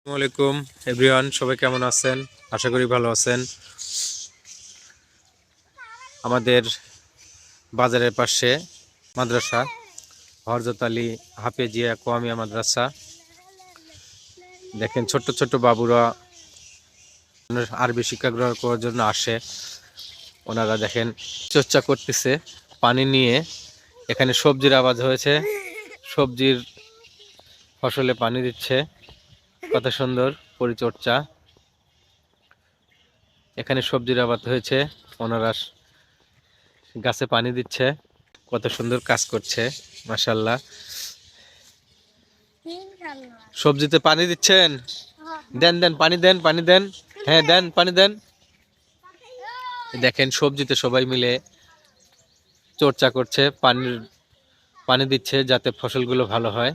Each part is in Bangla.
আসসালামু আলাইকুম এভরিওয়ান, সবাই কেমন আছেন? আশা করি ভালো আছেন। আমাদের বাজারের পাশে মাদ্রাসা হযরত আলী হাফেজিয়া কোয়ামিয়া মাদ্রাসা। দেখেন ছোট্ট ছোট্ট বাবুরা আরবি শিক্ষা গ্রহণ করার জন্য আসে। ওনারা দেখেন চর্চা করতেছে পানি নিয়ে। এখানে সবজির আবাদ হয়েছে, সবজির ফসলে পানি দিচ্ছে। কত সুন্দর পরিচর্যা। এখানে সবজির আবাদ হয়েছে, ওনারা গাছে পানি দিচ্ছে। কত সুন্দর কাজ করছে, মাশাআল্লাহ। সবজিতে পানি দিচ্ছেন? দেন দেন পানি দেন, পানি দেন। হ্যাঁ দেন, পানি দেন। দেখেন সবজিতে সবাই মিলে চর্চা করছে, পানি দিচ্ছে যাতে ফসলগুলো ভালো হয়।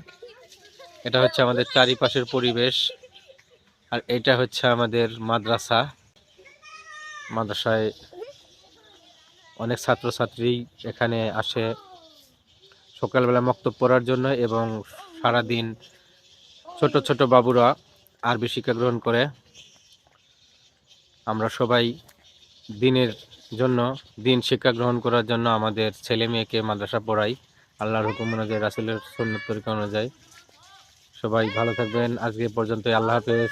এটা হচ্ছে আমাদের চারিপাশের পরিবেশ। আর এটা হচ্ছে আমাদের মাদ্রাসায় অনেক ছাত্রছাত্রী এখানে আসে সকালবেলা মক্তব পড়ার জন্য, এবং সারাদিন ছোট ছোট বাবুরা আরবি শিক্ষা গ্রহণ করে। আমরা সবাই দিনের জন্য, দিন শিক্ষা গ্রহণ করার জন্য আমাদের ছেলে মেয়েকে মাদ্রাসা পড়াই আল্লাহর হুকুম অনুযায়ী, রাসূলের সুন্নাত তরিকা অনুযায়ী। সবাই ভালো থাকবেন। আজকে পর্যন্ত, আল্লাহ হাফেজ।